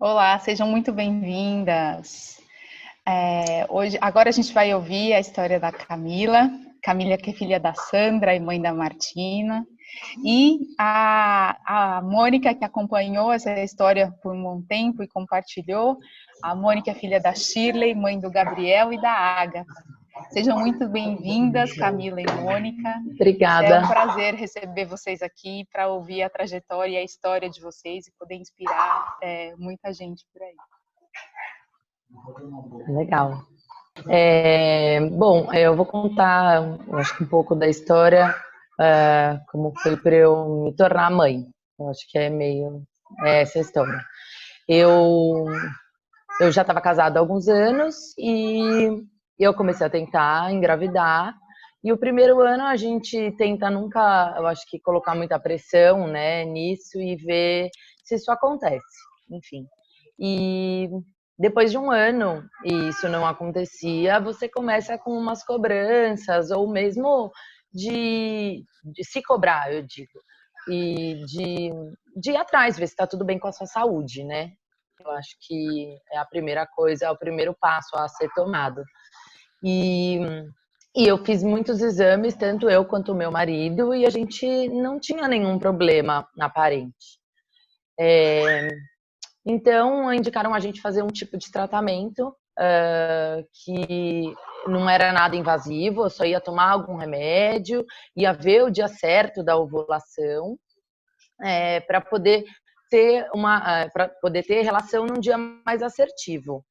Olá, sejam muito bem-vindas. Agora a gente vai ouvir a história da Camila. Camila, que é filha da Sandra e mãe da Martina. E a Mônica, que acompanhou essa história por um bom tempo e compartilhou. A Mônica é filha da Shirley, mãe do Gabriel e da Ágata. Sejam muito bem-vindas, Camila e Mônica. É Obrigada. um prazer receber vocês aqui para ouvir a trajetória e a história de vocês e poder inspirar muita gente por aí. Legal. Bom, eu vou contar, eu acho que um pouco da história, como foi para eu me tornar mãe. Eu acho que é meio essa a história. Eu já estava casada há alguns anos e eu comecei a tentar engravidar. E o primeiro ano a gente tenta nunca, eu acho que colocar muita pressão, né, nisso e ver se isso acontece, enfim. E depois de um ano e isso não acontecia, você começa com umas cobranças ou mesmo de se cobrar, eu digo, e de ir atrás, ver se está tudo bem com a sua saúde, né? Eu acho que é a primeira coisa, é o primeiro passo a ser tomado. E, e eu fiz muitos exames, tanto eu quanto o meu marido, e a gente não tinha nenhum problema aparente. Então, indicaram a gente fazer um tipo de tratamento que não era nada invasivo, eu só ia tomar algum remédio, ia ver o dia certo da ovulação, para poder ter relação num dia mais assertivo.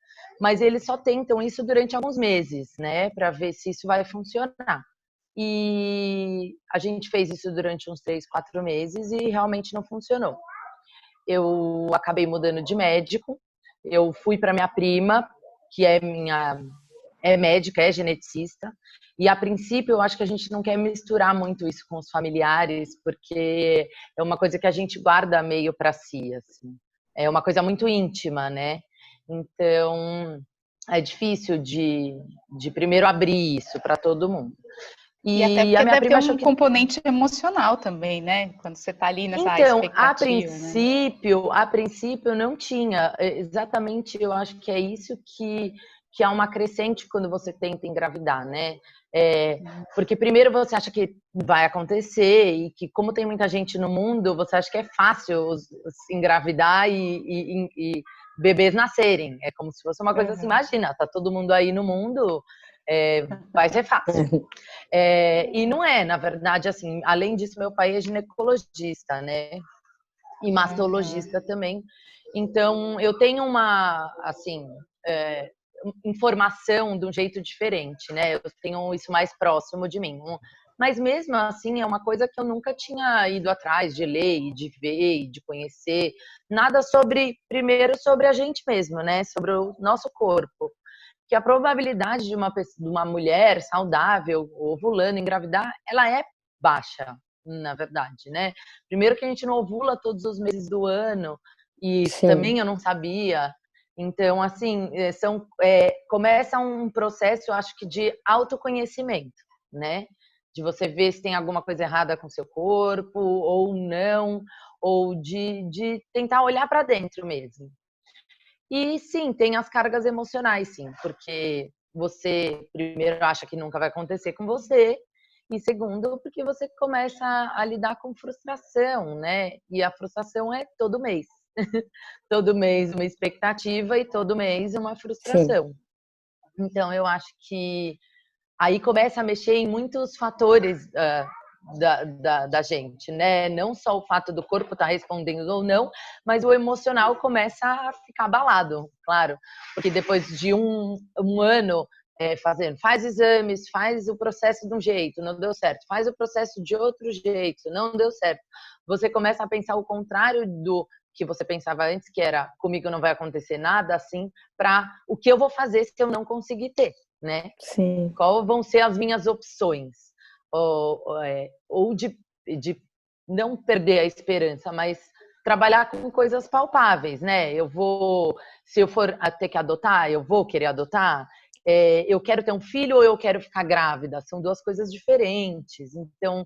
Mas eles só tentam isso durante alguns meses, né, para ver se isso vai funcionar. E a gente fez isso durante uns 3, 4 meses e realmente não funcionou. Eu acabei mudando de médico, eu fui para minha prima, que é médica, é geneticista, e a princípio eu acho que a gente não quer misturar muito isso com os familiares, porque é uma coisa que a gente guarda meio para si, assim. É uma coisa muito íntima, né? Então é difícil de primeiro abrir isso para todo mundo. E até E a porque minha deve ter prima achou um que componente emocional também, né? Quando você está ali nessa então, expectativa, né? a princípio não tinha. Exatamente, eu acho que é isso que é uma crescente quando você tenta engravidar, né? Porque primeiro você acha que vai acontecer e que como tem muita gente no mundo, você acha que é fácil engravidar e bebês nascerem. É como se fosse uma coisa assim, imagina, tá todo mundo aí no mundo, vai ser fácil. E não é, na verdade, assim, além disso, meu pai é ginecologista, né? E mastologista também. Então, eu tenho uma, assim, informação de um jeito diferente, né? Eu tenho isso mais próximo de mim. Mas mesmo assim, é uma coisa que eu nunca tinha ido atrás de ler, e de ver, e de conhecer. Nada primeiro sobre a gente mesmo, né? Sobre o nosso corpo. Que a probabilidade de uma mulher saudável, ovulando, engravidar, ela é baixa, na verdade, né? Primeiro que a gente não ovula todos os meses do ano, e isso também eu não sabia. Então, assim, começa um processo, eu acho que de autoconhecimento, né? De você ver se tem alguma coisa errada com seu corpo, ou não, ou de tentar olhar para dentro mesmo. E sim, tem as cargas emocionais, sim, porque você, primeiro, acha que nunca vai acontecer com você, e segundo, porque você começa a lidar com frustração, né? E a frustração é todo mês. Todo mês uma expectativa e todo mês uma frustração. Então, eu acho que aí começa a mexer em muitos fatores da gente, né? Não só o fato do corpo estar respondendo ou não, mas o emocional começa a ficar abalado, claro. Porque depois de um ano fazendo, faz exames, faz o processo de um jeito, não deu certo, faz o processo de outro jeito, não deu certo. Você começa a pensar o contrário do que você pensava antes, que era comigo não vai acontecer nada, assim, para o que eu vou fazer se eu não conseguir ter, né? Sim. Qual vão ser as minhas opções? Ou de não perder a esperança, mas trabalhar com coisas palpáveis, né? Se eu for ter que adotar, eu vou querer adotar? Eu quero ter um filho ou eu quero ficar grávida? São duas coisas diferentes. Então,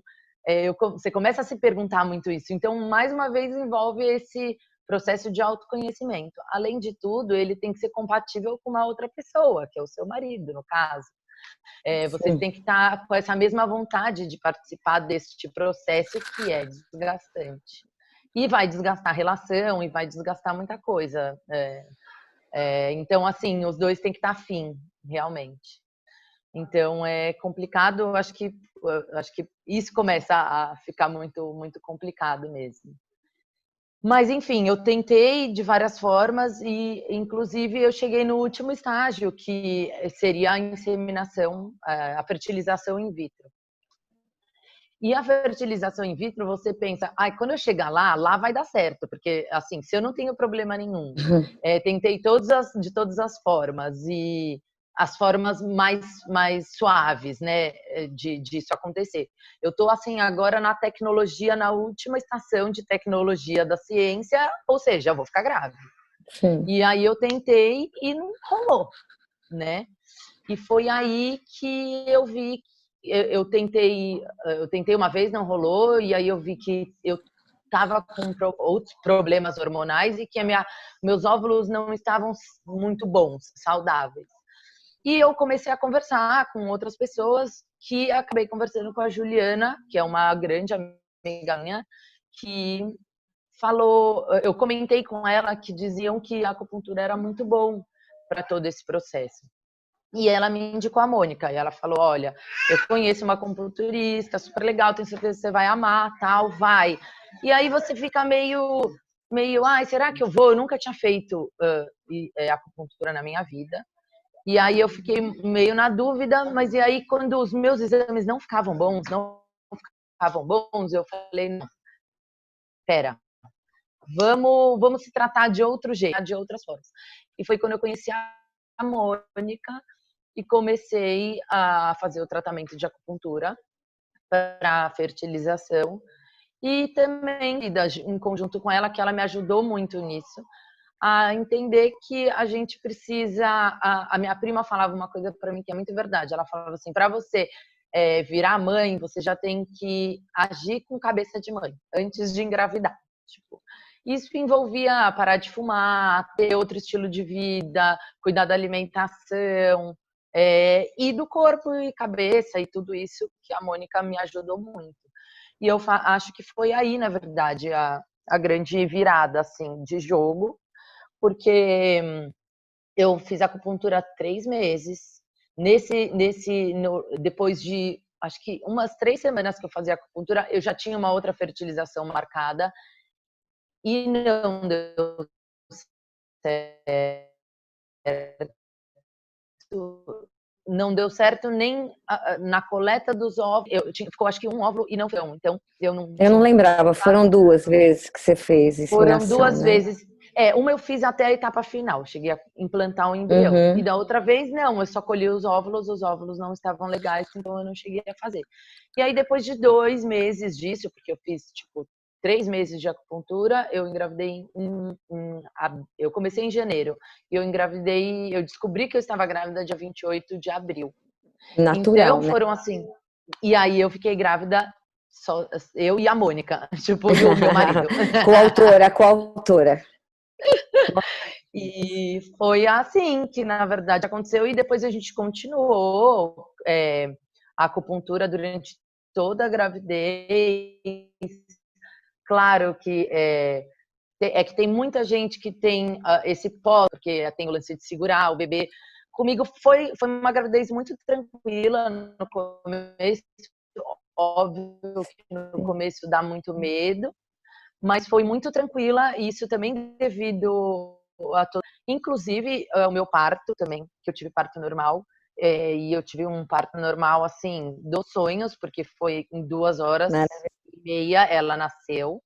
você começa a se perguntar muito isso. Então, mais uma vez, envolve esse processo de autoconhecimento. Além de tudo, ele tem que ser compatível com uma outra pessoa, que é o seu marido, no caso. Vocês têm que estar com essa mesma vontade de participar deste processo que é desgastante. E vai desgastar a relação, e vai desgastar muita coisa. Então, assim, os dois têm que estar afim, realmente. Então, é complicado, acho que isso começa a ficar muito, muito complicado mesmo. Mas, enfim, eu tentei de várias formas e, inclusive, eu cheguei no último estágio, que seria a inseminação, a fertilização in vitro. E a fertilização in vitro, você pensa, quando eu chegar lá vai dar certo, porque, assim, se eu não tenho problema nenhum, tentei de todas as formas, e as formas mais suaves, né, disso acontecer. Eu estou, assim, agora na tecnologia, na última estação de tecnologia da ciência, ou seja, eu vou ficar grávida. Sim. E aí eu tentei e não rolou, né? E foi aí que eu vi, eu tentei uma vez, não rolou, e aí eu vi que eu estava com outros problemas hormonais e que meus óvulos não estavam muito bons, saudáveis. E eu comecei a conversar com outras pessoas, que acabei conversando com a Juliana, que é uma grande amiga minha, que falou, eu comentei com ela que diziam que a acupuntura era muito bom para todo esse processo. E ela me indicou a Mônica, e ela falou, olha, eu conheço uma acupunturista, super legal, tenho certeza que você vai amar, tal, vai. E aí você fica meio, será que eu vou? Eu nunca tinha feito acupuntura na minha vida. E aí eu fiquei meio na dúvida, mas e aí quando os meus exames não ficavam bons, eu falei, não, pera, vamos se tratar de outro jeito, de outras formas. E foi quando eu conheci a Mônica e comecei a fazer o tratamento de acupuntura para fertilização. E também, em conjunto com ela, que ela me ajudou muito nisso, a entender que a gente precisa... A minha prima falava uma coisa para mim que é muito verdade. Ela falava assim, para você virar mãe, você já tem que agir com cabeça de mãe, antes de engravidar. Tipo, isso envolvia parar de fumar, ter outro estilo de vida, cuidar da alimentação, e do corpo e cabeça e tudo isso, que a Mônica me ajudou muito. E eu acho que foi aí, na verdade, a grande virada, assim, de jogo, porque eu fiz acupuntura 3 meses. Depois de, acho que umas 3 semanas que eu fazia acupuntura, eu já tinha uma outra fertilização marcada e não deu certo. Não deu certo nem na coleta dos óvulos. Ficou acho que um óvulo e não foi um. Então, eu não lembrava, foram 2 vezes que você fez inseminação, foram 2 né? vezes. Uma eu fiz até a etapa final, cheguei a implantar um embrião. E da outra vez, não, eu só colhi os óvulos não estavam legais, então eu não cheguei a fazer. E aí, depois de 2 meses disso, porque eu fiz, tipo, 3 meses de acupuntura, eu engravidei eu comecei em janeiro, e eu descobri que eu estava grávida dia 28 de abril. Natural, então, né? foram assim, e aí eu fiquei grávida, só eu e a Mônica, tipo, e o meu marido. Coautora. E foi assim que, na verdade, aconteceu. E depois a gente continuou a acupuntura durante toda a gravidez. Claro que que tem muita gente que tem esse pós, porque tem o lance de segurar o bebê. Comigo foi uma gravidez muito tranquila no começo. Óbvio que no começo dá muito medo, mas foi muito tranquila, e isso também devido a todo... Inclusive, o meu parto também, que eu tive parto normal, e eu tive um parto normal, assim, dos sonhos, porque foi em 2 horas e meia ela nasceu.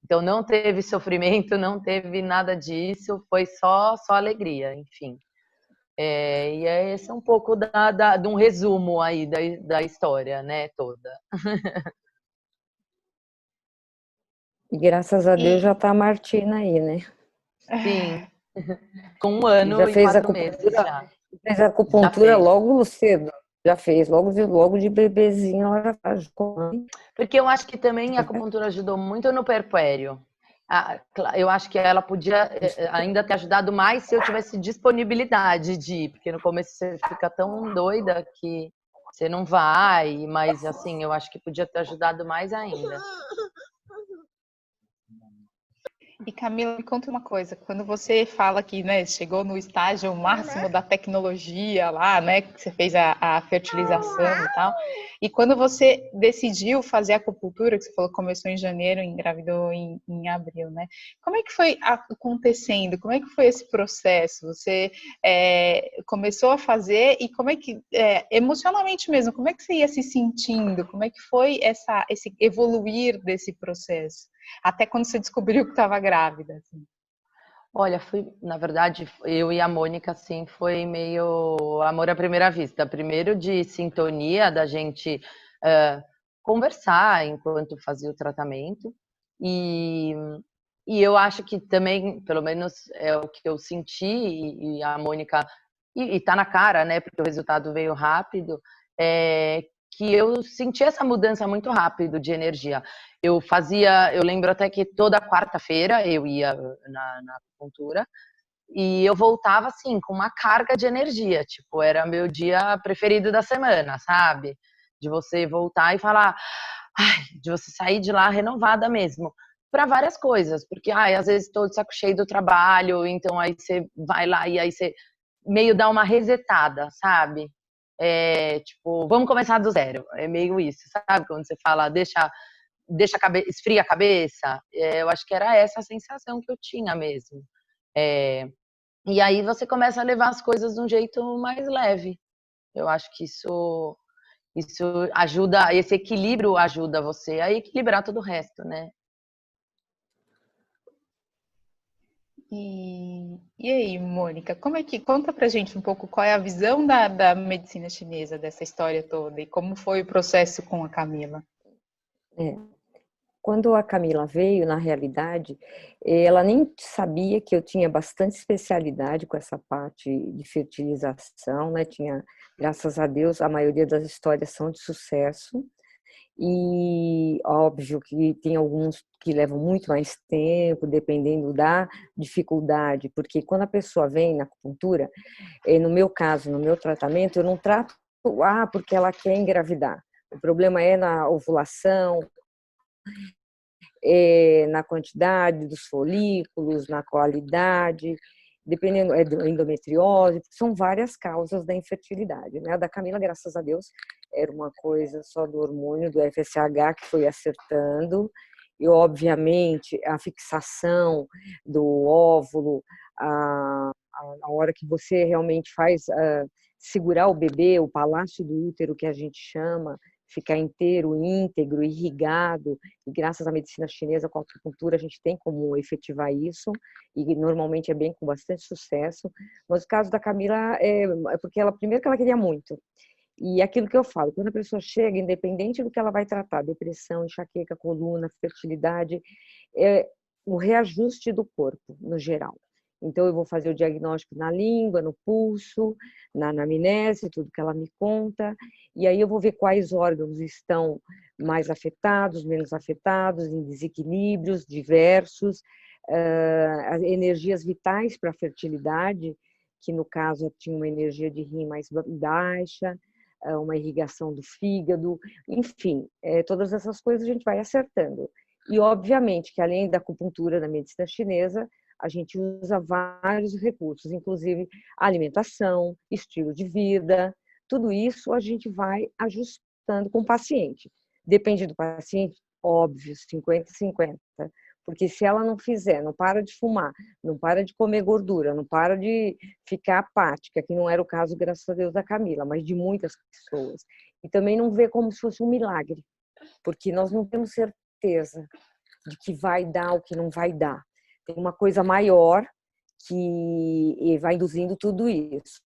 Então, não teve sofrimento, não teve nada disso, foi só alegria, enfim. E esse é um pouco de um resumo aí da história, né, toda. E graças a Deus já tá a Martina aí, né? Sim, com 1 ano e 4 meses já. Fez acupuntura logo cedo. Já fez, logo de bebezinho ela já faz. Porque eu acho que também a acupuntura ajudou muito no puerpério. Eu acho que ela podia ainda ter ajudado mais se eu tivesse disponibilidade de ir, porque no começo você fica tão doida que você não vai, mas assim, eu acho que podia ter ajudado mais ainda. E Camila, me conta uma coisa, quando você fala que, né, chegou no estágio máximo da tecnologia lá, né, que você fez a fertilização e tal, e quando você decidiu fazer a acupuntura, que você falou que começou em janeiro e engravidou em abril, né, como é que foi acontecendo? Como é que foi esse processo? Você começou a fazer e como é que, emocionalmente mesmo, como é que você ia se sentindo? Como é que foi esse evoluir desse processo? Até quando você descobriu que estava grávida, assim. Olha, na verdade, eu e a Mônica, assim, foi meio amor à primeira vista. Primeiro de sintonia, da gente conversar enquanto fazia o tratamento. E, e eu acho que também, pelo menos é o que eu senti, e a Mônica, e tá na cara, né, porque o resultado veio rápido, que eu senti essa mudança muito rápido de energia. Eu lembro até que toda quarta-feira eu ia na acupuntura e eu voltava assim com uma carga de energia, tipo, era meu dia preferido da semana, sabe? De você voltar e falar, ai, de você sair de lá renovada mesmo. Para várias coisas, porque às vezes estou de saco cheio do trabalho, então aí você vai lá e aí você meio dá uma resetada, sabe? Tipo, vamos começar do zero. É meio isso, sabe? Quando você fala, esfria a cabeça. Eu acho que era essa a sensação que eu tinha mesmo. E aí você começa a levar as coisas de um jeito mais leve. Eu acho que isso ajuda, esse equilíbrio ajuda você a equilibrar todo o resto, né? E aí, Mônica, como é que conta pra gente um pouco qual é a visão da medicina chinesa dessa história toda e como foi o processo com a Camila? É. Quando a Camila veio, na realidade, ela nem sabia que eu tinha bastante especialidade com essa parte de fertilização, né? Tinha, graças a Deus, a maioria das histórias são de sucesso. E óbvio que tem alguns que levam muito mais tempo, dependendo da dificuldade, porque quando a pessoa vem na acupuntura, no meu caso, no meu tratamento, eu não trato, porque ela quer engravidar. O problema é na ovulação, na quantidade dos folículos, na qualidade, dependendo, do endometriose, são várias causas da infertilidade, né? A da Camila, graças a Deus, era uma coisa só do hormônio, do FSH, que foi acertando, e obviamente a fixação do óvulo, a hora que você realmente faz segurar o bebê, o palácio do útero que a gente chama, ficar inteiro, íntegro, irrigado, e graças à medicina chinesa com a acupuntura a gente tem como efetivar isso, e normalmente é bem com bastante sucesso. Mas o caso da Camila é porque ela, primeiro que ela queria muito, e aquilo que eu falo, quando a pessoa chega, independente do que ela vai tratar, depressão, enxaqueca, coluna, fertilidade, é o reajuste do corpo, no geral. Então, eu vou fazer o diagnóstico na língua, no pulso, na anamnese, tudo que ela me conta, e aí eu vou ver quais órgãos estão mais afetados, menos afetados, em desequilíbrios diversos, as energias vitais para a fertilidade, que no caso eu tinha uma energia de rim mais baixa, uma irrigação do fígado, enfim, todas essas coisas a gente vai acertando. E, obviamente, que além da acupuntura da medicina chinesa, a gente usa vários recursos, inclusive alimentação, estilo de vida, tudo isso a gente vai ajustando com o paciente. Depende do paciente, óbvio, 50-50, porque se ela não fizer, não para de fumar, não para de comer gordura, não para de ficar apática, que não era o caso, graças a Deus, da Camila, mas de muitas pessoas, e também não vê como se fosse um milagre, porque nós não temos certeza de que vai dar ou que não vai dar. Tem uma coisa maior que vai induzindo tudo isso.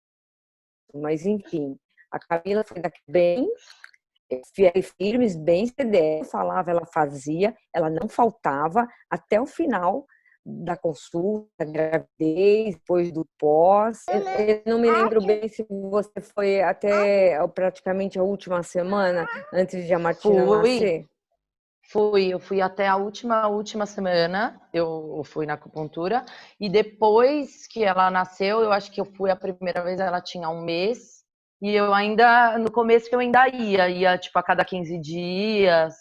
Mas, enfim, a Camila foi daqui bem, firmes, bem CDF, falava, ela fazia, ela não faltava até o final da consulta, da gravidez, depois do pós. Eu não me lembro bem se você foi até praticamente a última semana antes de a Martina nascer. Eu fui até a última semana, eu fui na acupuntura, e depois que ela nasceu, eu acho que eu fui a primeira vez, ela tinha 1 mês, e eu ainda, no começo eu ainda ia tipo a cada 15 dias,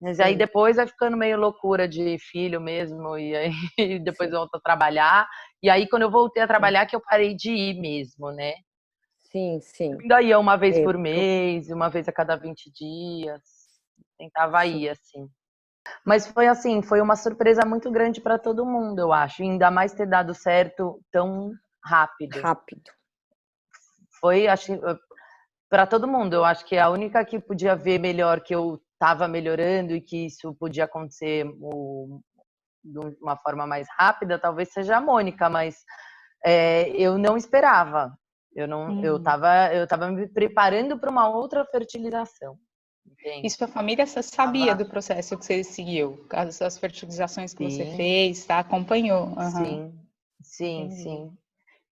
mas aí Sim, depois vai ficando meio loucura de filho mesmo, e aí depois sim, eu volto a trabalhar, e aí quando eu voltei a sim, trabalhar que eu parei de ir mesmo, né? sim, Eu sim. ainda ia uma vez É, por mês, uma vez a cada 20 dias, tentava sim, ir, assim. Mas foi assim, foi uma surpresa muito grande para todo mundo, eu acho. E ainda mais ter dado certo tão rápido. rápido. Foi, acho, para todo mundo. Eu acho que a única que podia ver melhor que eu estava melhorando e que isso podia acontecer de uma forma mais rápida, talvez seja a Mônica, mas eu não esperava. Uhum. Eu tava me preparando para uma outra fertilização, E entende? sua família sabia Tava, do processo que você seguiu, as fertilizações que você sim, fez, tá? Acompanhou. Aham. sim, sim, Entendi. sim.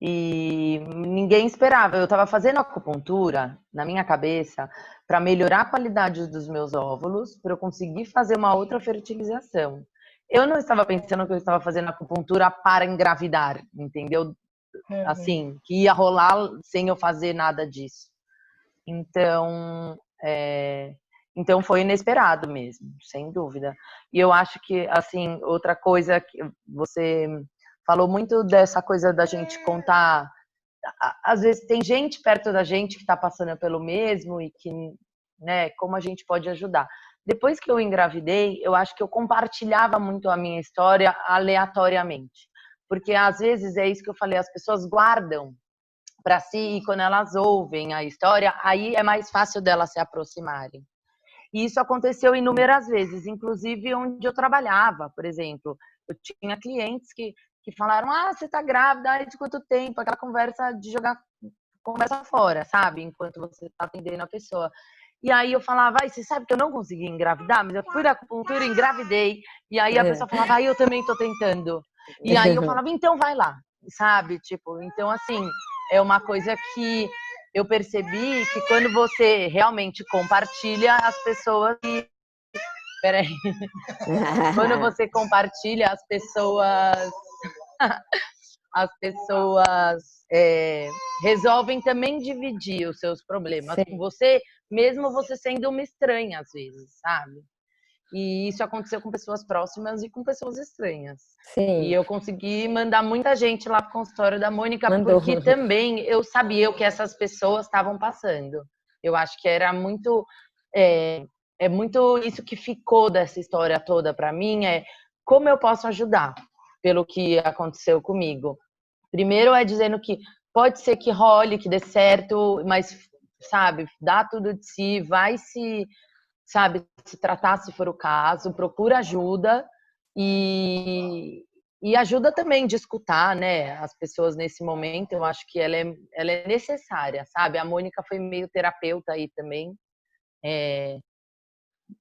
E ninguém esperava. Eu estava fazendo acupuntura na minha cabeça para melhorar a qualidade dos meus óvulos, para eu conseguir fazer uma outra fertilização. Eu não estava pensando que eu estava fazendo acupuntura para engravidar, entendeu? Uhum. Assim, que ia rolar sem eu fazer nada disso. Então, então foi inesperado mesmo, sem dúvida. E eu acho que, assim, outra coisa que você falou muito dessa coisa da gente contar. Às vezes tem gente perto da gente que está passando pelo mesmo e que, né, como a gente pode ajudar. Depois que eu engravidei, eu acho que eu compartilhava muito a minha história aleatoriamente. Porque às vezes é isso que eu falei, as pessoas guardam para si e quando elas ouvem a história, aí é mais fácil delas se aproximarem. E isso aconteceu inúmeras vezes, inclusive onde eu trabalhava, por exemplo. Eu tinha clientes que falaram: ah, você está grávida, ai, de quanto tempo? Aquela conversa de jogar conversa fora, sabe? Enquanto você está atendendo a pessoa. E aí eu falava: ai, você sabe que eu não consegui engravidar, mas eu fui da acupuntura e engravidei. E aí a É. pessoa falava: ai, eu também estou tentando. E aí eu falava: então vai lá, sabe? Tipo, então assim, é uma coisa que eu percebi que quando você realmente compartilha, as pessoas. Peraí. Quando você compartilha, as pessoas resolvem também dividir os seus problemas com Sim, você, mesmo você sendo uma estranha às vezes, sabe? E isso aconteceu com pessoas próximas e com pessoas estranhas. E sim, eu consegui mandar muita gente lá para o consultório da Mônica, mandou. porque também eu sabia o que essas pessoas estavam passando. Eu acho que era muito. É, é muito isso que ficou dessa história toda para mim: é como eu posso ajudar pelo que aconteceu comigo. Primeiro é dizendo que pode ser que role, que dê certo, mas, sabe, dá tudo de si, vai se, sabe, se tratar se for o caso, procura ajuda e, e ajuda também de escutar, né, as pessoas nesse momento. Eu acho que ela é necessária, sabe? A Mônica foi meio terapeuta aí também,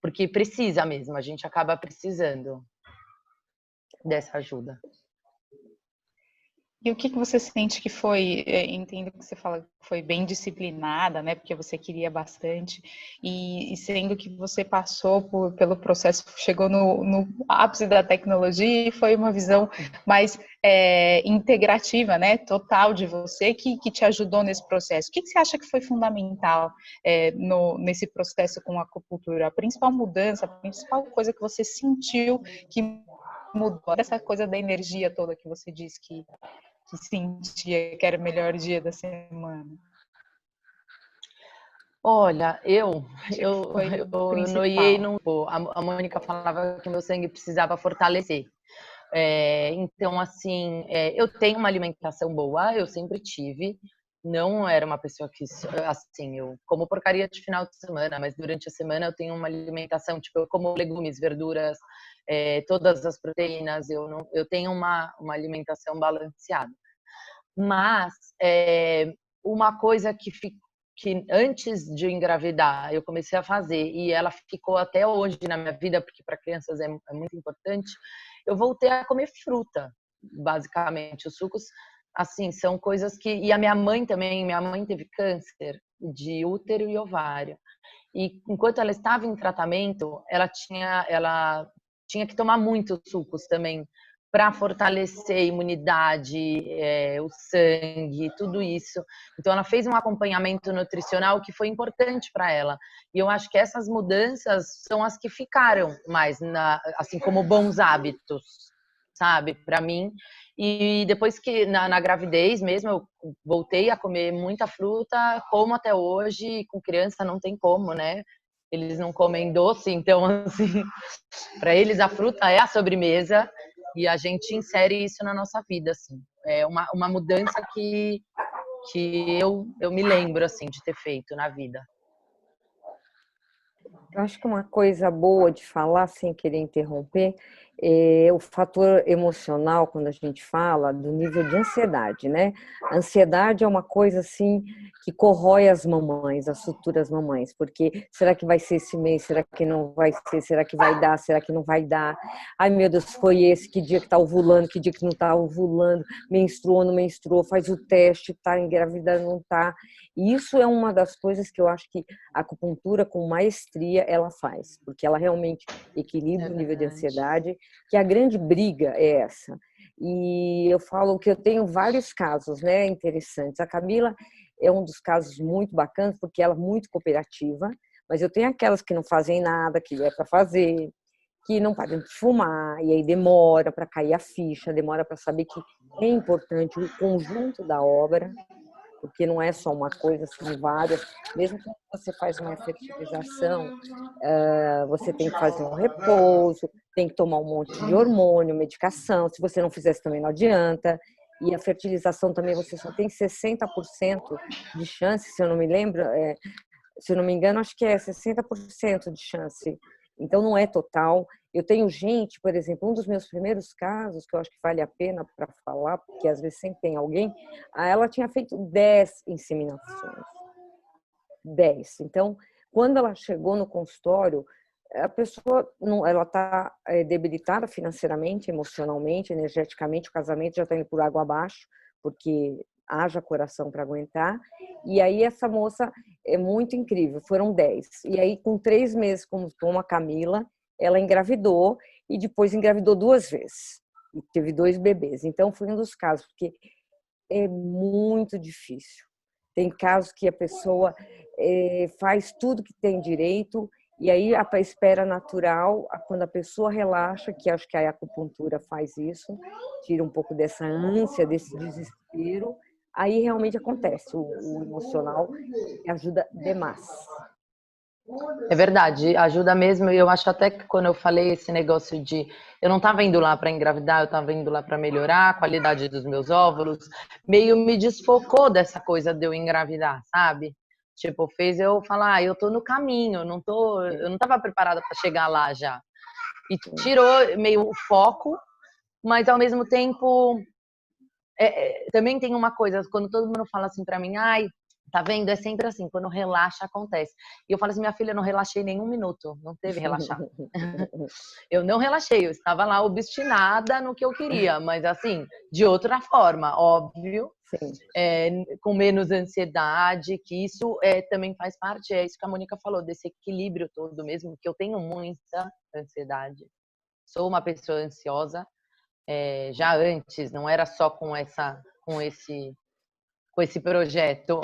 porque precisa mesmo, a gente acaba precisando dessa ajuda. E o que você sente que foi, entendo que você fala que foi bem disciplinada, né, porque você queria bastante, e sendo que você passou pelo processo, chegou no ápice da tecnologia e foi uma visão mais integrativa, né, total de você, que te ajudou nesse processo. O que você acha que foi fundamental nesse processo com a acupuntura? A principal mudança, a principal coisa que você sentiu que mudou, dessa coisa da energia toda que você disse que sentia que era o melhor dia da semana? Olha, Acho que foi o eu noiei principal. num. A Mônica falava que meu sangue precisava fortalecer. Então, assim, eu tenho uma alimentação boa, eu sempre tive. Não era uma pessoa que, assim, eu como porcaria de final de semana, mas durante a semana eu tenho uma alimentação, tipo, eu como legumes, verduras, todas as proteínas, eu tenho uma alimentação balanceada. Mas uma coisa que antes de engravidar eu comecei a fazer e ela ficou até hoje na minha vida, porque para crianças é muito importante, eu voltei a comer fruta, basicamente. Os sucos, assim, são coisas que. E a minha mãe também, minha mãe teve câncer de útero e ovário. E enquanto ela estava em tratamento, ela tinha que tomar muitos sucos também para fortalecer a imunidade, o sangue, tudo isso. Então, ela fez um acompanhamento nutricional que foi importante para ela. E eu acho que essas mudanças são as que ficaram mais, assim como bons hábitos, sabe, para mim. E depois que na gravidez mesmo, eu voltei a comer muita fruta, como até hoje, com criança não tem como, né? Eles não comem doce, então, assim, para eles a fruta é a sobremesa e a gente insere isso na nossa vida, assim. É uma mudança que eu me lembro, assim, de ter feito na vida. Eu acho que uma coisa boa de falar, sem querer interromper, é o fator emocional, quando a gente fala do nível de ansiedade, né? A ansiedade é uma coisa, assim, que corrói as mamães, as futuras mamães, porque será que vai ser esse mês? Será que não vai ser? Será que vai dar? Será que não vai dar? Ai, meu Deus, foi esse? Que dia que tá ovulando? Que dia que não tá ovulando? Menstruou, não menstruou? Faz o teste, tá engravidando, não tá? E isso é uma das coisas que eu acho que a acupuntura com maestria ela faz, porque ela realmente equilibra o nível de ansiedade, que a grande briga é essa. E eu falo que eu tenho vários casos, né, interessantes. A Camila é um dos casos muito bacanas, porque ela é muito cooperativa, mas eu tenho aquelas que não fazem nada, que é para fazer, que não param de fumar, e aí demora para cair a ficha, demora para saber que é importante o conjunto da obra, porque não é só uma coisa, são várias. Mesmo quando você faz uma fertilização, você tem que fazer um repouso, tem que tomar um monte de hormônio, medicação. Se você não fizesse também não adianta. E a fertilização também você só tem 60% de chance, se eu não me lembro, se eu não me engano, acho que é 60% de chance. Então, não é total. Eu tenho gente, por exemplo, um dos meus primeiros casos, que eu acho que vale a pena para falar, porque às vezes sempre tem alguém, ela tinha feito 10 inseminações. 10. Então, quando ela chegou no consultório, a pessoa não, ela está debilitada financeiramente, emocionalmente, energeticamente, o casamento já está indo por água abaixo, porque haja coração para aguentar. E aí essa moça é muito incrível, foram 10. E aí com 3 meses, como a Camila, ela engravidou e depois engravidou 2 vezes. E teve 2 bebês. Então foi um dos casos, porque é muito difícil. Tem casos que a pessoa faz tudo que tem direito e aí a espera natural, quando a pessoa relaxa, que acho que a acupuntura faz isso, tira um pouco dessa ânsia, desse desespero, aí realmente acontece o emocional e ajuda demais. É verdade, ajuda mesmo. E eu acho até que quando eu falei esse negócio de eu não estava indo lá para engravidar, eu estava indo lá para melhorar a qualidade dos meus óvulos, meio me desfocou dessa coisa de eu engravidar, sabe? Tipo, fez eu falar, eu tô no caminho, eu não estava preparada para chegar lá já. E tirou meio o foco, mas ao mesmo tempo também tem uma coisa, quando todo mundo fala assim para mim, ai, tá vendo? É sempre assim, quando relaxa, acontece. E eu falo assim, minha filha, eu não relaxei nenhum minuto, não teve relaxar. Eu não relaxei, eu estava lá obstinada no que eu queria, mas assim, de outra forma, óbvio, com menos ansiedade, que isso também faz parte, é isso que a Mônica falou, desse equilíbrio todo mesmo, que eu tenho muita ansiedade. Sou uma pessoa ansiosa, já antes, não era só com esse projeto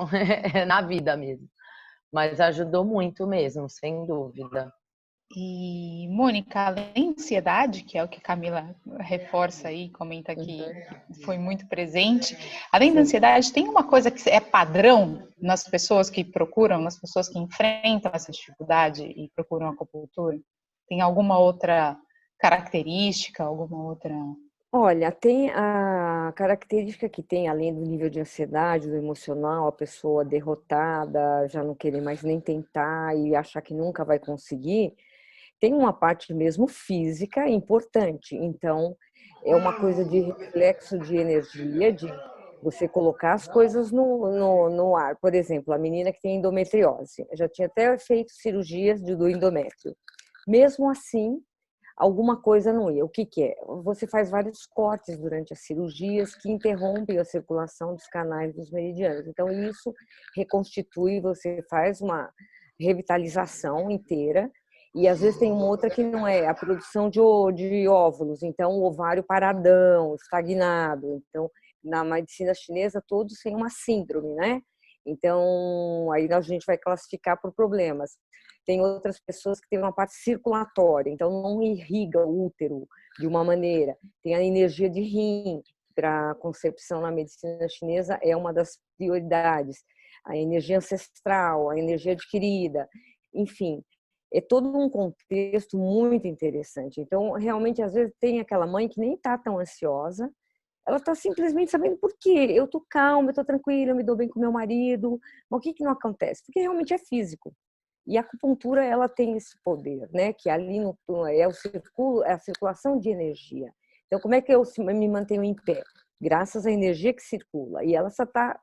na vida mesmo. Mas ajudou muito mesmo, sem dúvida. E, Mônica, além da ansiedade, que é o que a Camila reforça aí, comenta que foi muito presente, além da ansiedade, tem uma coisa que é padrão nas pessoas que procuram, nas pessoas que enfrentam essa dificuldade e procuram acupuntura? Tem alguma outra característica, alguma outra... Olha, tem a característica que tem, além do nível de ansiedade, do emocional, a pessoa derrotada, já não querer mais nem tentar e achar que nunca vai conseguir, tem uma parte mesmo física importante. Então, é uma coisa de reflexo de energia, de você colocar as coisas no ar. Por exemplo, a menina que tem endometriose, já tinha até feito cirurgias do endométrio. Mesmo assim, alguma coisa não ia. O que é? Você faz vários cortes durante as cirurgias que interrompem a circulação dos canais dos meridianos. Então, isso reconstitui, você faz revitalização inteira. E às vezes tem uma outra que não é a produção de óvulos, então o ovário paradão, estagnado. Então, na medicina chinesa, todos têm uma síndrome, né? Então, aí a gente vai classificar por problemas. Tem outras pessoas que têm uma parte circulatória, então não irriga o útero de uma maneira. Tem a energia de rim, para a concepção na medicina chinesa é uma das prioridades. A energia ancestral, a energia adquirida, enfim, é todo um contexto muito interessante. Então, realmente, às vezes tem aquela mãe que nem está tão ansiosa, ela está simplesmente sabendo por quê. Eu estou calma, eu estou tranquila, eu me dou bem com meu marido. Mas o que que não acontece? Porque realmente é físico. E a acupuntura, ela tem esse poder, né? Que ali é o circulo, é a circulação de energia. Então, como é que eu me mantenho em pé? Graças à energia que circula. E ela só está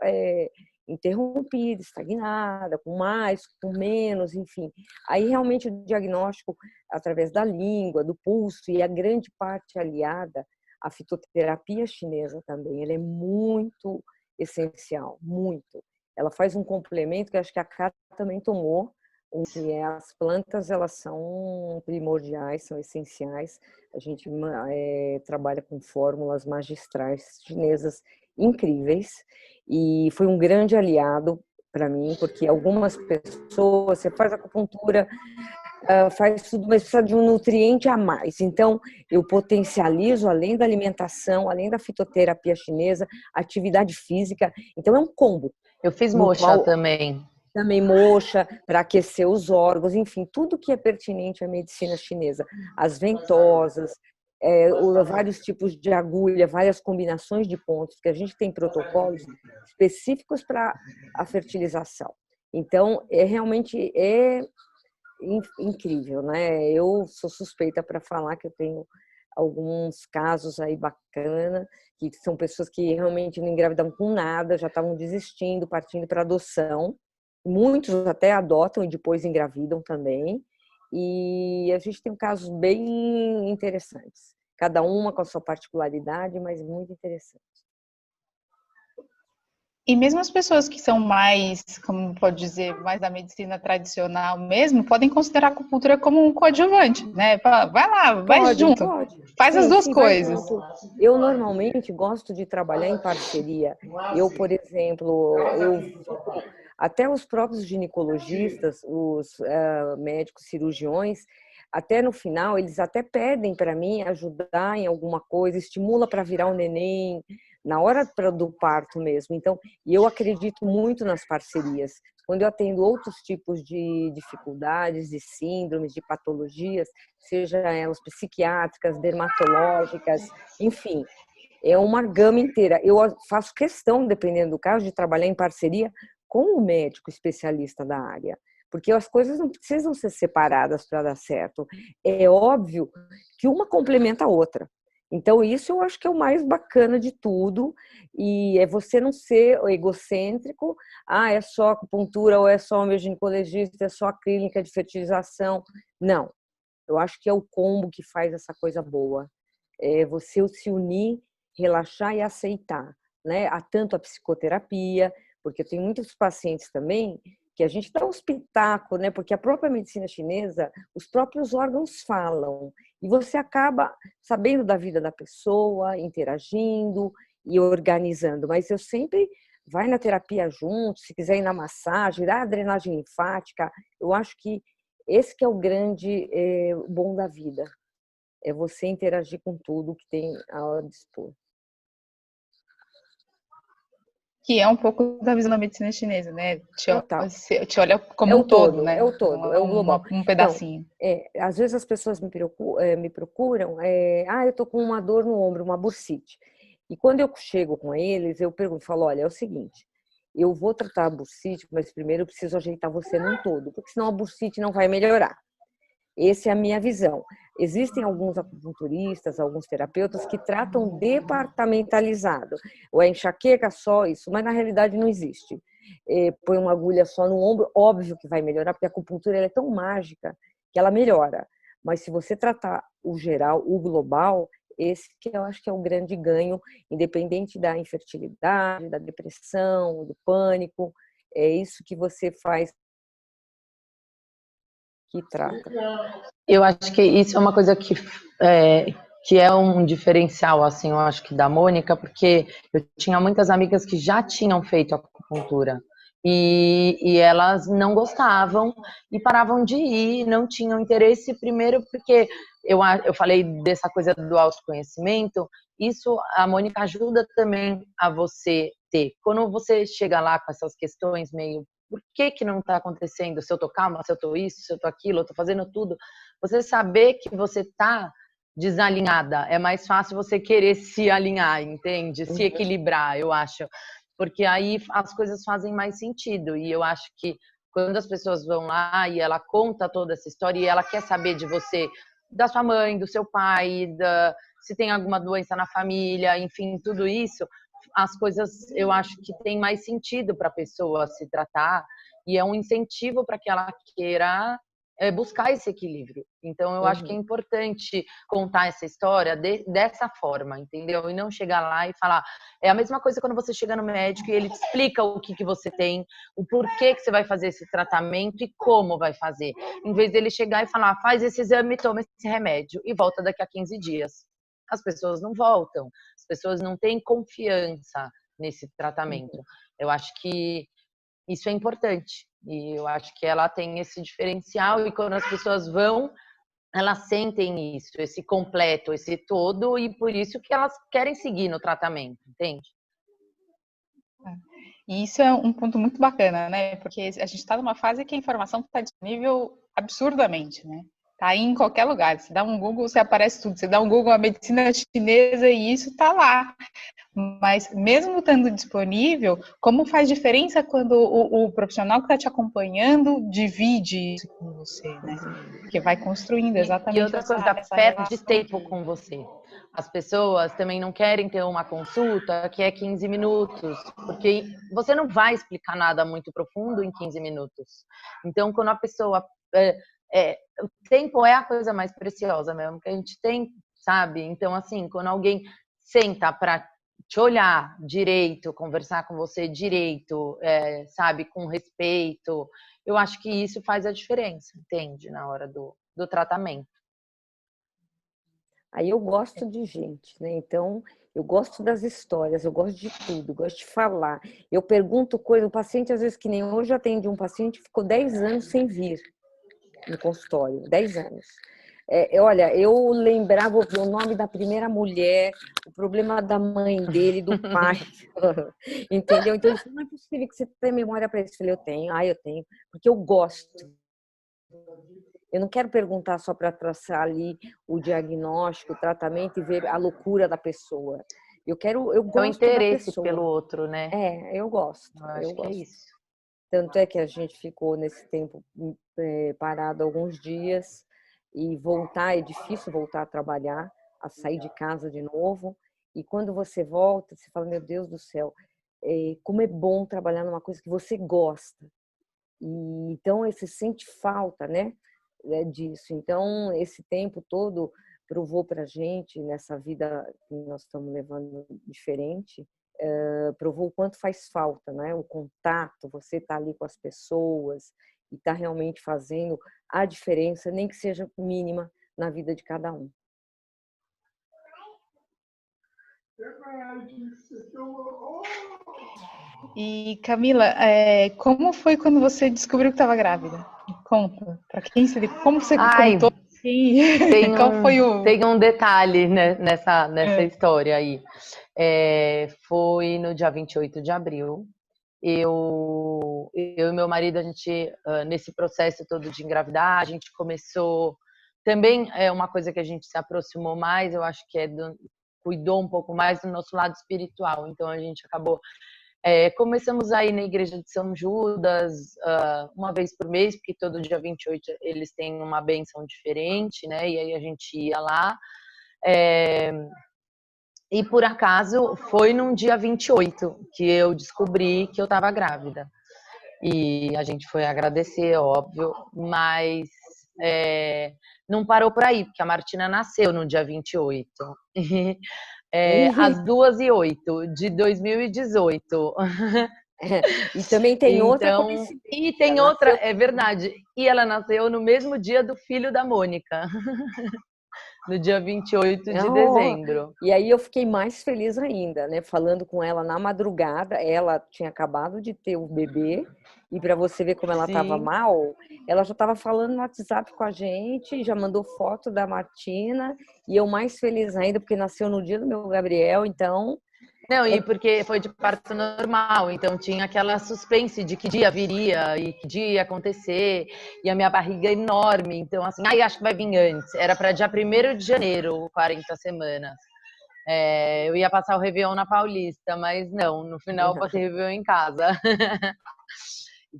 interrompida, estagnada, com mais, com menos, enfim. Aí, realmente, o diagnóstico, através da língua, do pulso, e a grande parte aliada, a fitoterapia chinesa também, ela é muito essencial, muito. Ela faz um complemento que acho que a Cá também tomou, que as plantas, elas são primordiais, são essenciais. A gente trabalha com fórmulas magistrais chinesas incríveis e foi um grande aliado para mim, porque algumas pessoas, você faz acupuntura, faz tudo, mas precisa de um nutriente a mais. Então, eu potencializo, além da alimentação, além da fitoterapia chinesa, atividade física. Então, é um combo. Eu fiz No moxa qual também. também moxa, para aquecer os órgãos, enfim, tudo que é pertinente à medicina chinesa. As ventosas, vários tipos de agulha, várias combinações de pontos, porque a gente tem protocolos específicos para a fertilização. Então, realmente incrível, né? Eu sou suspeita para falar que eu tenho alguns casos aí bacana, que são pessoas que realmente não engravidam com nada, já estavam desistindo, partindo para adoção. Muitos até adotam e depois engravidam também. E a gente tem casos bem interessantes. Cada uma com a sua particularidade, mas muito interessante. E mesmo as pessoas que são mais, como pode dizer, mais da medicina tradicional mesmo, podem considerar a acupuntura como um coadjuvante, né? Fala, vai lá, vai junto, Pode. faz as Sim, duas sim, vai coisas. junto. Eu normalmente gosto de trabalhar em parceria. Eu, por exemplo, até os próprios ginecologistas, os médicos cirurgiões, até no final, eles até pedem para mim ajudar em alguma coisa, estimula para virar um neném, na hora do parto mesmo. Então, e eu acredito muito nas parcerias. Quando eu atendo outros tipos de dificuldades, de síndromes, de patologias, seja elas psiquiátricas, dermatológicas, enfim, é uma gama inteira. Eu faço questão, dependendo do caso, de trabalhar em parceria com o médico especialista da área, porque as coisas não precisam ser separadas para dar certo. É óbvio que uma complementa a outra. Então, isso eu acho que é o mais bacana de tudo, e é você não ser egocêntrico, é só acupuntura, ou é só o meu ginecologista, é só a clínica de fertilização. Não, eu acho que é o combo que faz essa coisa boa. É você se unir, relaxar e aceitar, né? Há tanto a psicoterapia, porque eu tenho muitos pacientes também que a gente dá um espetáculo, né? Porque a própria medicina chinesa, os próprios órgãos falam, e você acaba sabendo da vida da pessoa, interagindo e organizando. Mas eu sempre vai na terapia junto, se quiser ir na massagem, dar a drenagem linfática. Eu acho que esse que é o grande bom da vida, é você interagir com tudo que tem a dispor. Que é um pouco da visão da medicina chinesa, né? Total. Te olha É como o um todo, todo, né? é o todo, é o global. Um Então, pedacinho. às vezes as pessoas me procuram, eu tô com uma dor no ombro, uma bursite. E quando eu chego com eles, eu pergunto, falo, olha, é o seguinte, eu vou tratar a bursite, mas primeiro eu preciso ajeitar você num todo, porque senão a bursite não vai melhorar. Essa é a minha visão. Existem alguns acupunturistas, alguns terapeutas que tratam departamentalizado. Ou é enxaqueca só isso, mas na realidade não existe. Põe uma agulha só no ombro, óbvio que vai melhorar, porque a acupuntura ela é tão mágica que ela melhora. Mas se você tratar o geral, o global, esse que eu acho que é o grande ganho, independente da infertilidade, da depressão, do pânico, é isso que você faz que trata. Eu acho que isso é uma coisa que é um diferencial, assim, eu acho que da Mônica, porque eu tinha muitas amigas que já tinham feito acupuntura e elas não gostavam e paravam de ir, não tinham interesse, primeiro porque eu falei dessa coisa do autoconhecimento, isso a Mônica ajuda também a você ter. Quando você chega lá com essas questões meio, por que que não está acontecendo? Se eu tô calma, se eu tô isso, se eu tô aquilo, eu tô fazendo tudo, você saber que você tá desalinhada, é mais fácil você querer se alinhar, entende? Se equilibrar, eu acho. Porque aí as coisas fazem mais sentido. E eu acho que quando as pessoas vão lá e ela conta toda essa história e ela quer saber de você, da sua mãe, do seu pai, se tem alguma doença na família, enfim, tudo isso, as coisas eu acho que tem mais sentido para a pessoa se tratar e é um incentivo para que ela queira buscar esse equilíbrio. Então, eu acho que é importante contar essa história dessa forma, entendeu? E não chegar lá e falar. É a mesma coisa quando você chega no médico e ele te explica o que você tem, o porquê que você vai fazer esse tratamento e como vai fazer. Em vez dele chegar e falar, faz esse exame, toma esse remédio e volta daqui a 15 dias. As pessoas não voltam, as pessoas não têm confiança nesse tratamento. Eu acho que isso é importante. E eu acho que ela tem esse diferencial e quando as pessoas vão, elas sentem isso, esse completo, esse todo, e por isso que elas querem seguir no tratamento, entende? E isso é um ponto muito bacana, né? Porque a gente está numa fase que a informação está disponível absurdamente, né? Tá aí em qualquer lugar. Você dá um Google, você aparece tudo. Você dá um Google a medicina chinesa e isso tá lá. Mas mesmo estando disponível, como faz diferença quando o profissional que está te acompanhando divide isso com você, né? Porque vai construindo E exatamente outra coisa, essa perde relação. tempo com você. As pessoas também não querem ter uma consulta que é 15 minutos, porque você não vai explicar nada muito profundo em 15 minutos. Então, quando a pessoa... o tempo é a coisa mais preciosa mesmo que a gente tem, sabe? Então, assim, quando alguém senta para te olhar direito, conversar com você direito, sabe, com respeito, eu acho que isso faz a diferença, entende? Na hora do tratamento. Aí eu gosto de gente, né? Então, eu gosto das histórias, eu gosto de tudo, gosto de falar. Eu pergunto coisa, o paciente, às vezes, que nem hoje, eu atendi um paciente que ficou 10 anos sem vir no consultório, 10 anos. Olha, eu lembrava o nome da primeira mulher, o problema da mãe dele, do pai, entendeu? Então, ele falou, não é possível que você tenha memória para isso. Eu falei, eu tenho, eu tenho, porque eu gosto. Eu não quero perguntar só para traçar ali o diagnóstico, o tratamento e ver a loucura da pessoa. Eu É o gosto da interesse pessoa. pelo outro, né? Eu gosto, Eu eu acho que é gosto. isso. Tanto é que a gente ficou nesse tempo parado alguns dias e voltar, é difícil voltar a trabalhar, a sair de casa de novo. E quando você volta, você fala, meu Deus do céu, como é bom trabalhar numa coisa que você gosta. E então você sente falta, né, disso. Então esse tempo todo provou para a gente nessa vida que nós estamos levando diferente, provou o quanto faz falta, né? O contato, você tá ali com as pessoas e tá realmente fazendo a diferença, nem que seja mínima, na vida de cada um. E Camila, como foi quando você descobriu que estava grávida? Me conta, para quem você, como você contou? Qual foi o? Tem um detalhe, né, nessa história aí. Foi no dia 28 de abril. Eu e meu marido, a gente, nesse processo todo de engravidar, a gente começou. Também é uma coisa que a gente se aproximou mais, eu acho que cuidou um pouco mais do nosso lado espiritual. Então a gente acabou. Começamos a ir na igreja de São Judas uma vez por mês, porque todo dia 28 eles têm uma bênção diferente, né? E aí a gente ia lá. E por acaso foi num dia 28 que eu descobri que eu estava grávida. E a gente foi agradecer, óbvio, mas não parou por aí, porque a Martina nasceu no dia 28. Às 2h08 de 2018. E também tem outra Então, coincidência. e tem outra, é verdade. E ela nasceu no mesmo dia do filho da Mônica, no dia 28 de Oh, dezembro. e aí eu fiquei mais feliz ainda, né? Falando com ela na madrugada, ela tinha acabado de ter o bebê, e para você ver como ela estava Sim. mal, ela já estava falando no WhatsApp com a gente, já mandou foto da Martina, e eu mais feliz ainda, porque nasceu no dia do meu Gabriel, então. Não, e porque foi de parto normal, então tinha aquela suspense de que dia viria e que dia ia acontecer, e a minha barriga é enorme, então assim, ai, acho que vai vir antes. Era para dia 1º de janeiro, 40 semanas. Eu ia passar o Réveillon na Paulista, mas não, no final eu passei o Réveillon em casa.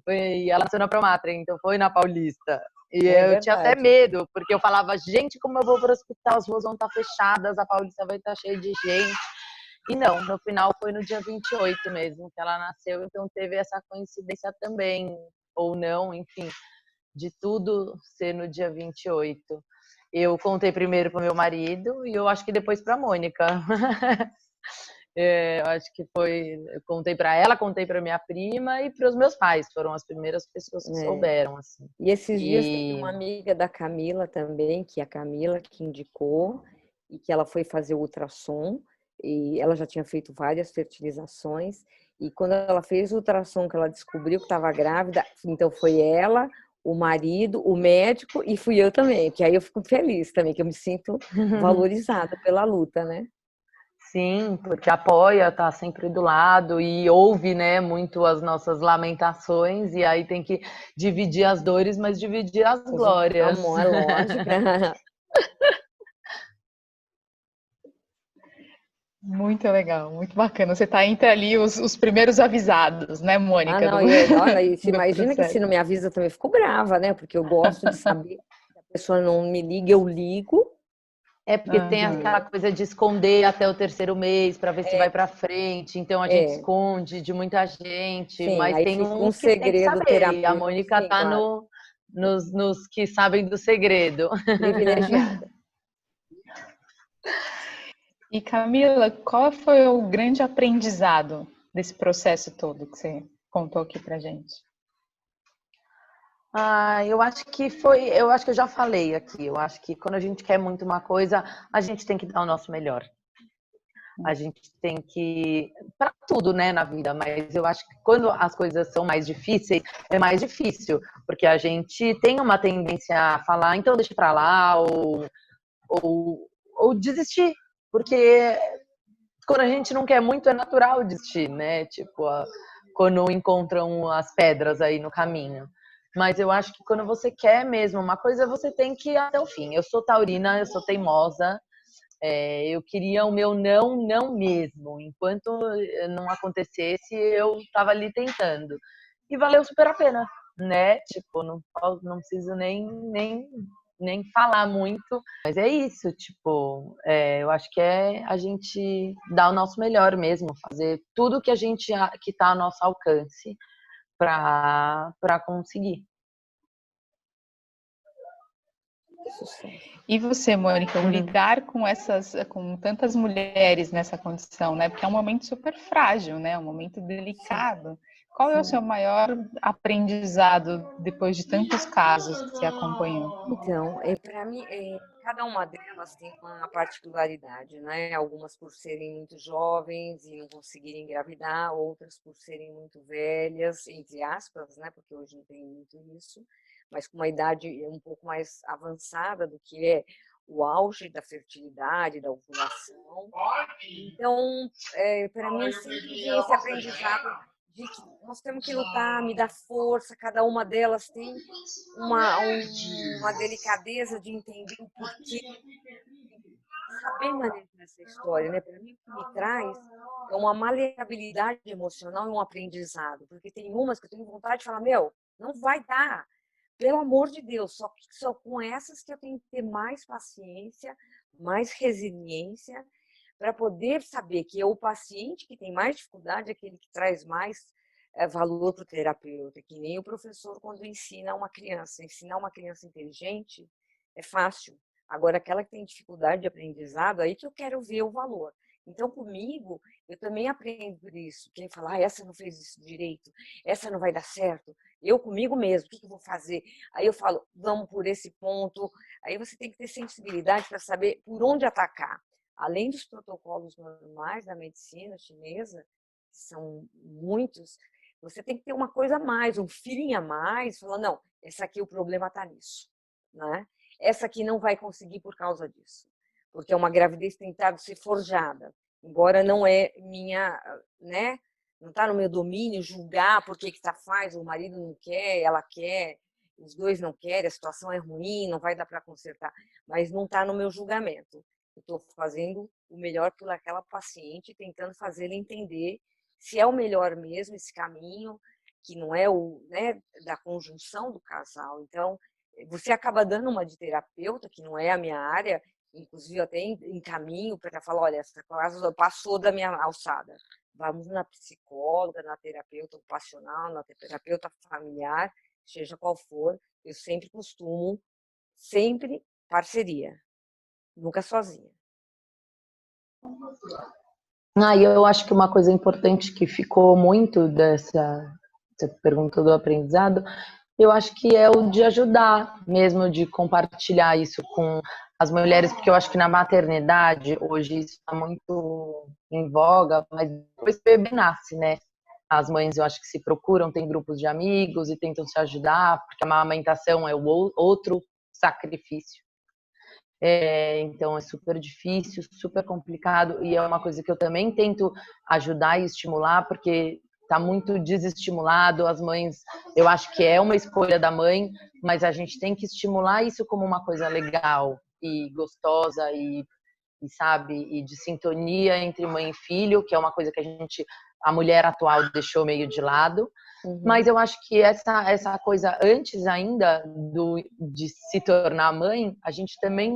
E ela nasceu na Promatra, então foi na Paulista. E É eu tinha até verdade. medo, porque eu falava, gente, como eu vou para o hospital, as ruas vão estar fechadas, a Paulista vai estar cheia de gente. E não, no final foi no dia 28 mesmo que ela nasceu, então teve essa coincidência também, ou não, enfim, de tudo ser no dia 28. Eu contei primeiro para o meu marido e eu acho que depois para a Mônica. Eu acho que foi. Eu contei para ela, contei para minha prima e para os meus pais, foram as primeiras pessoas que É. souberam, assim. E esses dias teve E uma amiga da Camila também, que a Camila que indicou, e que ela foi fazer o ultrassom, e ela já tinha feito várias fertilizações, e quando ela fez o ultrassom, que ela descobriu que estava grávida, então foi ela, o marido, o médico, e fui eu também, que aí eu fico feliz também, que eu me sinto valorizada pela luta, né? sim, porque apoia, tá sempre do lado e ouve, né, muito as nossas lamentações e aí tem que dividir as dores, mas dividir as glórias. Amor, é lógico. Muito legal, muito bacana. Você está entre ali os primeiros avisados, né, Ah, Mônica, não, e olha, e se do imagina que se processo. não me avisa eu também fico brava, né? Porque eu gosto de saber se a pessoa não me liga, eu ligo. É porque tem aquela Aham. coisa de esconder até o 3º mês para ver se vai É, para frente, então a gente é, esconde de muita gente, sim, mas aí tem fica um uns que tem que segredo saber e a terapêutico, Mônica sim, tá claro, nos que sabem do segredo. privilegiada. E Camila, qual foi o grande aprendizado desse processo todo que você contou aqui pra gente? Eu acho que foi, eu acho que eu já falei aqui, eu acho que quando a gente quer muito uma coisa, a gente tem que dar o nosso melhor. A gente tem que, para tudo, né, na vida, mas eu acho que quando as coisas são mais difíceis, é mais difícil, porque a gente tem uma tendência a falar, então deixa pra lá, ou desistir, porque quando a gente não quer muito, é natural desistir, né? Tipo, quando encontram as pedras aí no caminho. Mas eu acho que quando você quer mesmo uma coisa, você tem que ir até o fim. Eu sou taurina, eu sou teimosa, eu queria o meu não, não mesmo. Enquanto não acontecesse, eu estava ali tentando. E valeu super a pena, né? Tipo, não preciso nem falar muito. Mas é isso, tipo, eu acho que é a gente dar o nosso melhor mesmo, fazer tudo que a gente que está ao nosso alcance para conseguir. Que sucesso. E você, Mônica, o lidar com tantas mulheres nessa condição, né? Porque é um momento super frágil, né? Um momento Sim, delicado. Qual é o seu sim. maior aprendizado depois de tantos casos que você acompanhou? Então, para mim, cada uma delas tem uma particularidade, né? Algumas por serem muito jovens e não conseguirem engravidar, outras por serem muito velhas, entre aspas, né? Porque hoje não tem muito isso, mas com uma idade um pouco mais avançada do que é o auge da fertilidade, da ovulação. Então, para mim, sempre vem esse aprendizado de que nós temos que lutar, me dar força, cada uma delas tem uma delicadeza de entender o porquê, saber manejar essa história, né? Para mim, o que me traz é uma maleabilidade emocional e um aprendizado, porque tem umas que eu tenho vontade de falar, meu, não vai dar, pelo amor de Deus, só que só com essas que eu tenho que ter mais paciência, mais resiliência, para poder saber que é o paciente que tem mais dificuldade, aquele que traz mais valor para o terapeuta, que nem o professor quando ensina uma criança. Ensinar uma criança inteligente é fácil. Agora, aquela que tem dificuldade de aprendizado, aí que eu quero ver o valor. Então, comigo, eu também aprendo por isso. Quem fala, essa não fez isso direito, essa não vai dar certo. Eu comigo mesmo, o que eu vou fazer? Aí eu falo, vamos por esse ponto. Aí você tem que ter sensibilidade para saber por onde atacar. Além dos protocolos normais da medicina chinesa, que são muitos, você tem que ter uma coisa a mais, um feeling a mais, falar, não, essa aqui o problema está nisso, né? Essa aqui não vai conseguir por causa disso, porque é uma gravidez tentado ser forjada, embora não é minha, né? Não está no meu domínio julgar por que está faz, o marido não quer, ela quer, os dois não querem, a situação é ruim, não vai dar para consertar, mas não está no meu julgamento. Eu estou fazendo o melhor por aquela paciente, tentando fazê-la entender se é o melhor mesmo esse caminho, que não é o, né, da conjunção do casal. Então, você acaba dando uma de terapeuta, que não é a minha área, inclusive eu até encaminho para falar, olha, essa classe passou da minha alçada. Vamos na psicóloga, na terapeuta ocupacional, na terapeuta familiar, seja qual for, eu sempre costumo, sempre parceria, nunca sozinha. E eu acho que uma coisa importante que ficou muito dessa você perguntou do aprendizado, eu acho que é o de ajudar mesmo, de compartilhar isso com as mulheres, porque eu acho que na maternidade, hoje isso está muito em voga, mas depois que o bebê nasce, né? As mães, eu acho que se procuram, tem grupos de amigos e tentam se ajudar, porque a amamentação é o outro sacrifício. Então é super difícil, super complicado, e é uma coisa que eu também tento ajudar e estimular, porque está muito desestimulado. As mães, eu acho que é uma escolha da mãe, mas a gente tem que estimular isso como uma coisa legal e gostosa e sabe, e de sintonia entre mãe e filho, que é uma coisa que a mulher atual deixou meio de lado. Mas eu acho que essa coisa antes ainda de se tornar mãe, a gente também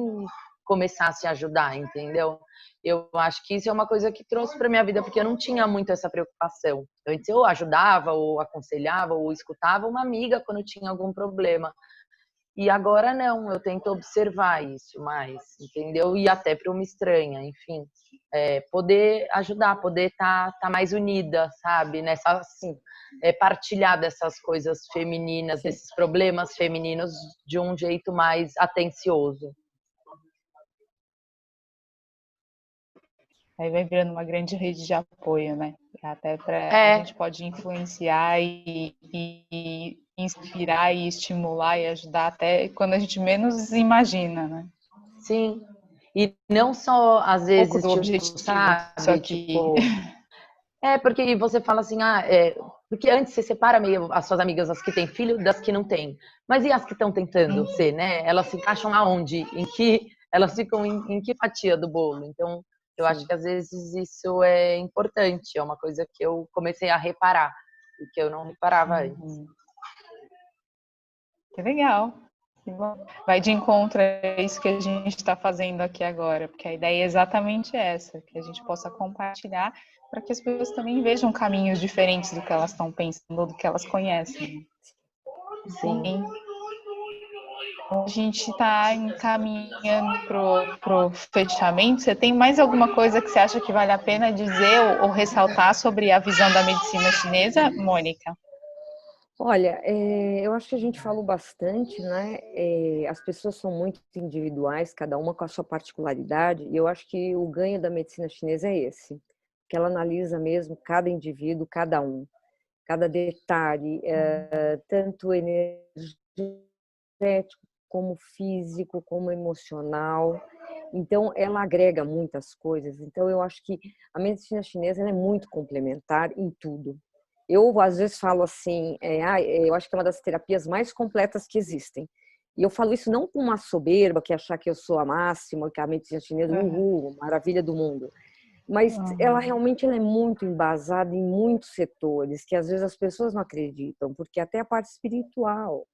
começar a se ajudar, entendeu? Eu acho que isso é uma coisa que trouxe para minha vida, porque eu não tinha muito essa preocupação. Antes eu ajudava, ou aconselhava, ou escutava uma amiga quando tinha algum problema. E agora não, eu tento observar isso mais, entendeu? E até para uma estranha, enfim. Poder ajudar, poder estar mais unida, sabe? Nessa, assim, partilhar dessas coisas femininas, desses problemas femininos de um jeito mais atencioso. Aí vai virando uma grande rede de apoio, né? Até a gente pode influenciar e inspirar e estimular e ajudar até quando a gente menos imagina, né? Sim. E não só, às vezes, pouco do objetivo sabe, disso aqui. tipo... porque você fala assim, porque antes você separa meio as suas amigas, as que têm filho, das que não têm. Mas e as que estão tentando ser, né? Elas se encaixam aonde? Elas ficam em que fatia do bolo? Então, eu acho que às vezes isso é importante, é uma coisa que eu comecei a reparar, e que eu não reparava antes. Que legal. Vai de encontro a isso que a gente está fazendo aqui agora, porque a ideia é exatamente essa, que a gente possa compartilhar para que as pessoas também vejam caminhos diferentes do que elas estão pensando ou do que elas conhecem. Sim. A gente está encaminhando para o fechamento. Você tem mais alguma coisa que você acha que vale a pena dizer ou ressaltar sobre a visão da medicina chinesa, Mônica? Olha, eu acho que a gente falou bastante, né? As pessoas são muito individuais, cada uma com a sua particularidade, e eu acho que o ganho da medicina chinesa é esse, que ela analisa mesmo cada indivíduo, cada um, cada detalhe, tanto energético como físico, como emocional. Então, ela agrega muitas coisas. Então, eu acho que a medicina chinesa é muito complementar em tudo. Eu, às vezes, falo assim, eu acho que é uma das terapias mais completas que existem. E eu falo isso não com uma soberba, que achar que eu sou a máxima, que a medicina chinesa, maravilha do mundo. Mas ela realmente é muito embasada em muitos setores, que às vezes as pessoas não acreditam, porque até a parte espiritual,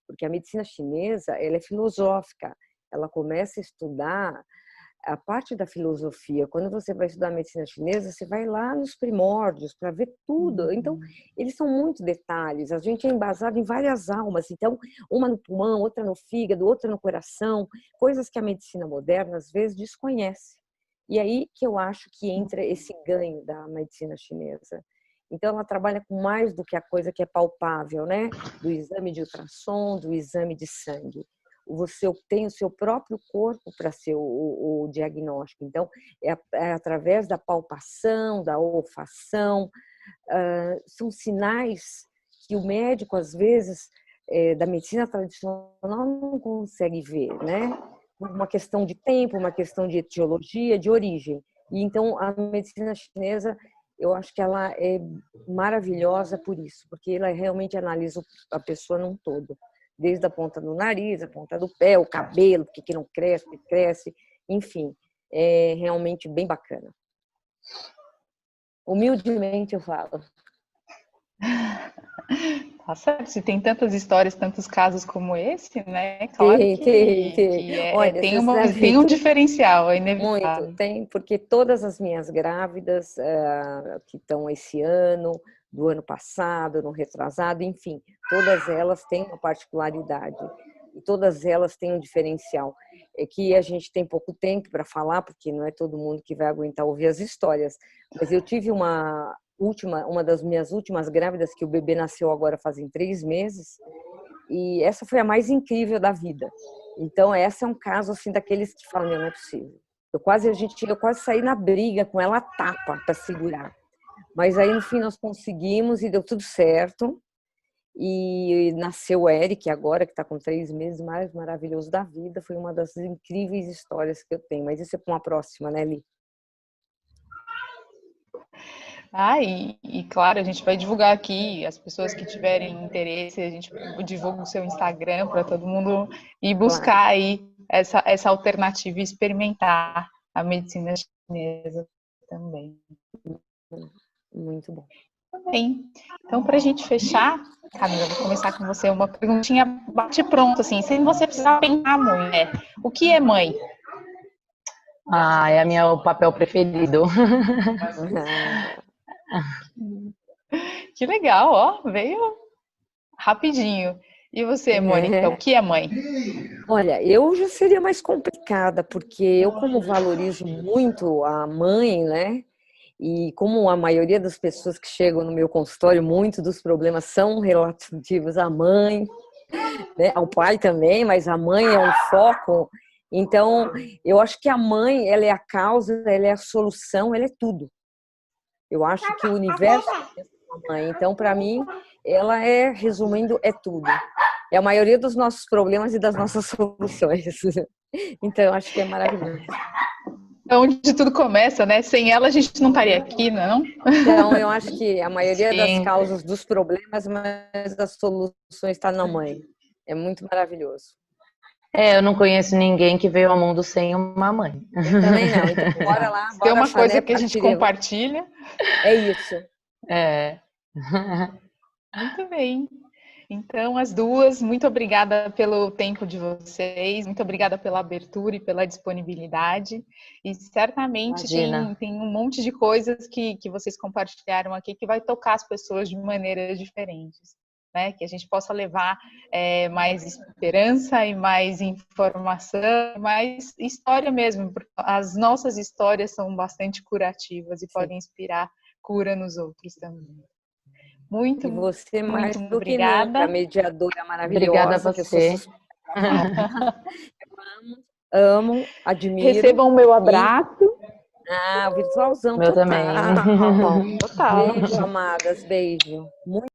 porque a medicina chinesa, ela é filosófica, ela começa a estudar a parte da filosofia. Quando você vai estudar a medicina chinesa, você vai lá nos primórdios para ver tudo. Então, eles são muito detalhes. A gente é embasado em várias almas. Então, uma no pulmão, outra no fígado, outra no coração. Coisas que a medicina moderna, às vezes, desconhece. E aí que eu acho que entra esse ganho da medicina chinesa. Então, ela trabalha com mais do que a coisa que é palpável, né? Do exame de ultrassom, do exame de sangue. Você tem o seu próprio corpo para ser o diagnóstico. Então, é através da palpação, da olfação, são sinais que o médico, às vezes, da medicina tradicional não consegue ver, né? Uma questão de tempo, uma questão de etiologia, de origem. E então, a medicina chinesa, eu acho que ela é maravilhosa por isso, porque ela realmente analisa a pessoa num todo. Desde a ponta do nariz, a ponta do pé, o cabelo, porque que não cresce, cresce, enfim, é realmente bem bacana. Humildemente eu falo. Tá certo, se tem tantas histórias, tantos casos como esse, né? Claro Tem. Olha, tem um diferencial, é inevitável. Muito, tem, porque todas as minhas grávidas que estão esse ano, do ano passado, no retrasado, enfim, todas elas têm uma particularidade e todas elas têm um diferencial. É que a gente tem pouco tempo para falar, porque não é todo mundo que vai aguentar ouvir as histórias, mas eu tive uma das minhas últimas grávidas, que o bebê nasceu agora fazem 3 meses, e essa foi a mais incrível da vida. Então, essa é um caso assim daqueles que falam, não é possível. Eu quase saí na briga com ela a tapa para segurar. Mas aí no fim nós conseguimos e deu tudo certo. E nasceu o Eric agora, que está com 3 meses, mais maravilhoso da vida. Foi uma das incríveis histórias que eu tenho. Mas isso é para uma próxima, né, Li? E claro, a gente vai divulgar aqui, as pessoas que tiverem interesse, a gente divulga o seu Instagram para todo mundo ir buscar aí essa alternativa e experimentar a medicina chinesa também. Muito bom. Bem, então para a gente fechar, Camila, vou começar com você uma perguntinha bate pronto, assim, sem você precisar pensar muito, né? O que é mãe? É o papel preferido. Que legal, ó, veio rapidinho. E você, Mônica, o que é mãe? Olha, eu já seria mais complicada, porque eu, como valorizo muito a mãe, né? E como a maioria das pessoas que chegam no meu consultório, muitos dos problemas são relativos à mãe, né? Ao pai também, mas a mãe é um foco. Então, eu acho que a mãe, ela é a causa, ela é a solução, ela é tudo. Eu acho que o universo é a mãe. Então, para mim, ela é, resumindo, é tudo. É a maioria dos nossos problemas e das nossas soluções. Então, eu acho que é maravilhoso. É onde tudo começa, né? Sem ela a gente não estaria aqui, não? Então, eu acho que a maioria das causas dos problemas, mas as soluções está na mãe. É muito maravilhoso. Eu não conheço ninguém que veio ao mundo sem uma mãe. Eu também não. Então, bora lá. Tem uma coisa que a gente compartilha. É isso. Muito bem. Então, as duas, muito obrigada pelo tempo de vocês, muito obrigada pela abertura e pela disponibilidade. E certamente tem um monte de coisas que vocês compartilharam aqui que vai tocar as pessoas de maneiras diferentes, né? Que a gente possa levar mais esperança e mais informação, mais história mesmo, porque as nossas histórias são bastante curativas e podem inspirar cura nos outros também. Muito, e você mais muito do obrigada. Que nunca, mediadora maravilhosa. Obrigada a você. Eu amo, admiro. Recebam o meu abraço. O virtualzão meu total. também. Total. Beijo, amadas. Beijo. Muito